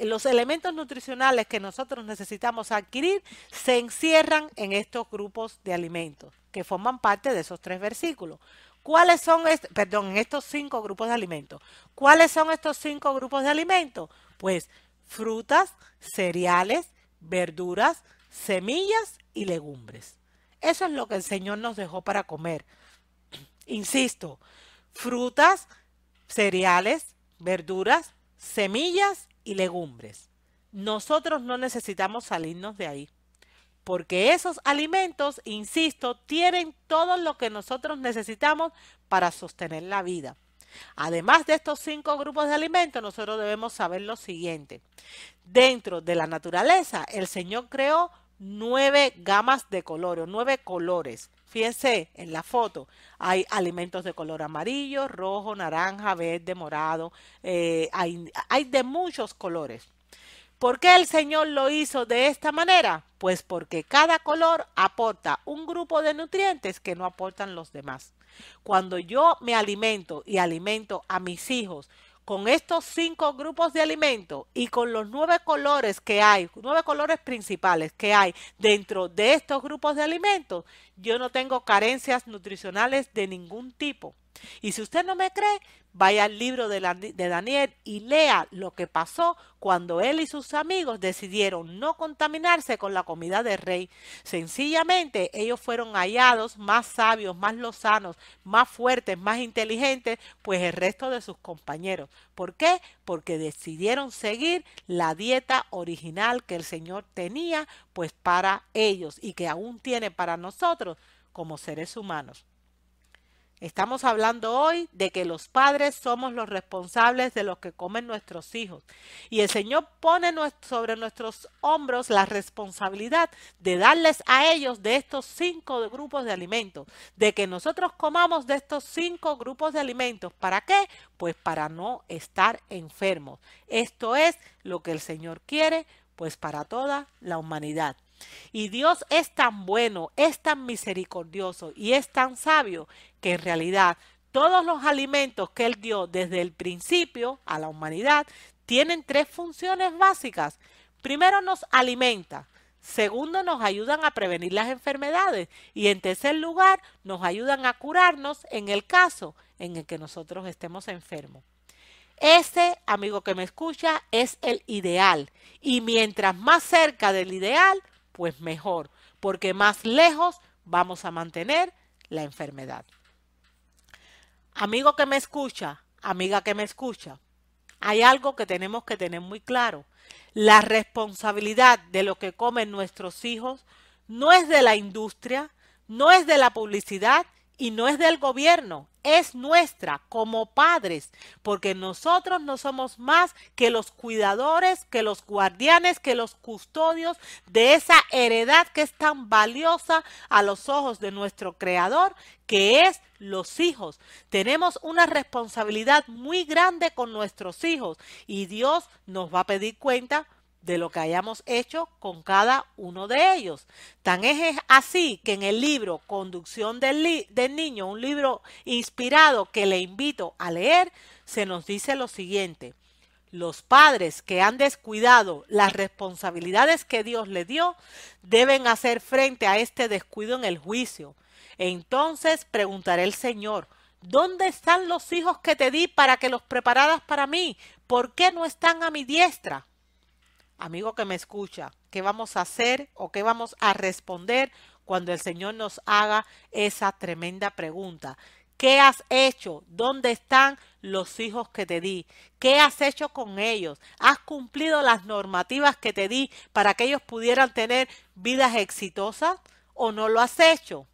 los elementos nutricionales que nosotros necesitamos adquirir se encierran en estos grupos de alimentos que forman parte de esos 3 versículos. ¿Cuáles son en estos 5 grupos de alimentos? ¿Cuáles son estos 5 grupos de alimentos? Pues frutas, cereales, verduras, semillas y legumbres. Eso es lo que el Señor nos dejó para comer. Insisto, frutas, cereales, verduras, semillas y legumbres. Nosotros no necesitamos salirnos de ahí, porque esos alimentos, insisto, tienen todo lo que nosotros necesitamos para sostener la vida. Además de estos 5 grupos de alimentos, nosotros debemos saber lo siguiente. Dentro de la naturaleza, el Señor creó 9 gamas de colores, 9 colores. Fíjense en la foto, hay alimentos de color amarillo, rojo, naranja, verde, morado, hay de muchos colores. ¿Por qué el Señor lo hizo de esta manera? Pues porque cada color aporta un grupo de nutrientes que no aportan los demás. Cuando yo me alimento y alimento a mis hijos con estos 5 grupos de alimentos y con los 9 colores que hay, 9 colores principales que hay dentro de estos grupos de alimentos, yo no tengo carencias nutricionales de ningún tipo. Y si usted no me cree, vaya al libro de Daniel y lea lo que pasó cuando él y sus amigos decidieron no contaminarse con la comida del rey. Sencillamente ellos fueron hallados más sabios, más lozanos, más fuertes, más inteligentes, pues el resto de sus compañeros. ¿Por qué? Porque decidieron seguir la dieta original que el Señor tenía pues para ellos y que aún tiene para nosotros como seres humanos. Estamos hablando hoy de que los padres somos los responsables de lo que comen nuestros hijos. Y el Señor pone sobre nuestros hombros la responsabilidad de darles a ellos de estos 5 grupos de alimentos. De que nosotros comamos de estos 5 grupos de alimentos. ¿Para qué? Pues para no estar enfermos. Esto es lo que el Señor quiere, pues para toda la humanidad. Y Dios es tan bueno, es tan misericordioso y es tan sabio que en realidad todos los alimentos que Él dio desde el principio a la humanidad tienen 3 funciones básicas. Primero, nos alimenta. Segundo, nos ayudan a prevenir las enfermedades. Y en tercer lugar, nos ayudan a curarnos en el caso en el que nosotros estemos enfermos. Ese, amigo que me escucha, es el ideal. Y mientras más cerca del ideal, pues mejor, porque más lejos vamos a mantener la enfermedad. Amigo que me escucha, amiga que me escucha, hay algo que tenemos que tener muy claro. La responsabilidad de lo que comen nuestros hijos no es de la industria, no es de la publicidad y no es del gobierno, es nuestra como padres, porque nosotros no somos más que los cuidadores, que los guardianes, que los custodios de esa heredad que es tan valiosa a los ojos de nuestro Creador, que es los hijos. Tenemos una responsabilidad muy grande con nuestros hijos y Dios nos va a pedir cuenta de lo que hayamos hecho con cada uno de ellos. Tan es así que en el libro Conducción del Niño, un libro inspirado que le invito a leer, se nos dice lo siguiente: los padres que han descuidado las responsabilidades que Dios le dio deben hacer frente a este descuido en el juicio. Entonces preguntaré al Señor: ¿dónde están los hijos que te di para que los prepararas para mí? ¿Por qué no están a mi diestra? Amigo que me escucha, ¿qué vamos a hacer o qué vamos a responder cuando el Señor nos haga esa tremenda pregunta? ¿Qué has hecho? ¿Dónde están los hijos que te di? ¿Qué has hecho con ellos? ¿Has cumplido las normativas que te di para que ellos pudieran tener vidas exitosas o no lo has hecho?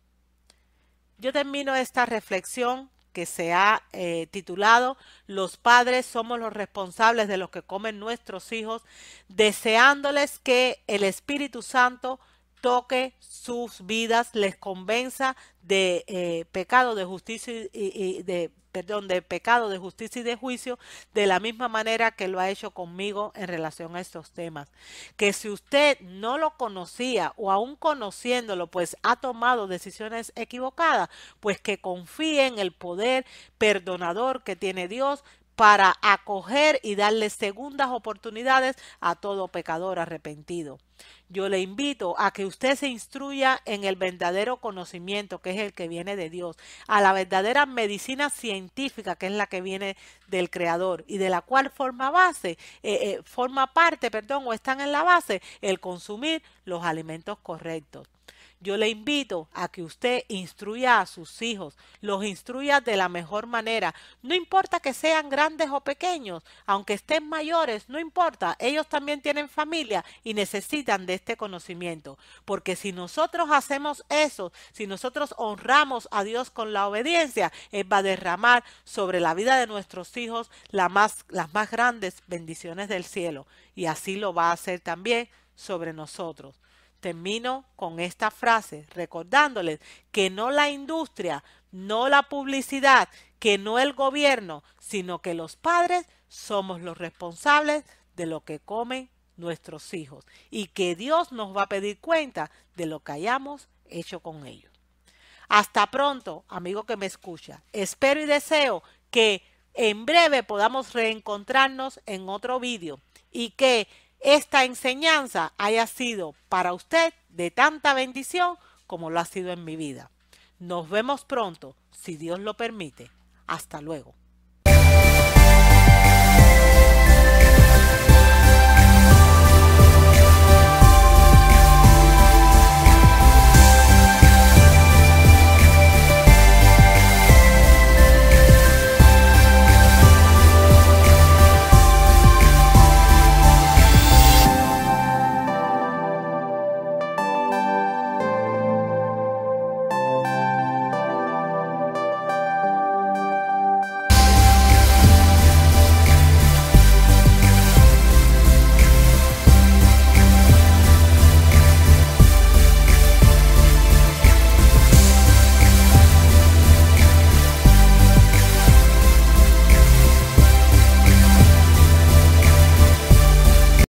Yo termino esta reflexión que se ha titulado Los padres somos los responsables de lo que comen nuestros hijos, deseándoles que el Espíritu Santo toque sus vidas, les convenza de pecado, de justicia y de perdón, de pecado, de justicia y de juicio, de la misma manera que lo ha hecho conmigo en relación a estos temas. Que si usted no lo conocía o aún conociéndolo, pues ha tomado decisiones equivocadas, pues que confíe en el poder perdonador que tiene Dios para acoger y darle segundas oportunidades a todo pecador arrepentido. Yo le invito a que usted se instruya en el verdadero conocimiento, que es el que viene de Dios, a la verdadera medicina científica, que es la que viene del Creador y de la cual forma parte, perdón, o están en la base el consumir los alimentos correctos. Yo le invito a que usted instruya a sus hijos, los instruya de la mejor manera. No importa que sean grandes o pequeños, aunque estén mayores, no importa. Ellos también tienen familia y necesitan de este conocimiento. Porque si nosotros hacemos eso, si nosotros honramos a Dios con la obediencia, Él va a derramar sobre la vida de nuestros hijos las más grandes bendiciones del cielo. Y así lo va a hacer también sobre nosotros. Termino con esta frase recordándoles que no la industria, no la publicidad, que no el gobierno, sino que los padres somos los responsables de lo que comen nuestros hijos y que Dios nos va a pedir cuenta de lo que hayamos hecho con ellos. Hasta pronto, amigo que me escucha. Espero y deseo que en breve podamos reencontrarnos en otro vídeo y que esta enseñanza haya sido para usted de tanta bendición como lo ha sido en mi vida. Nos vemos pronto, si Dios lo permite. Hasta luego.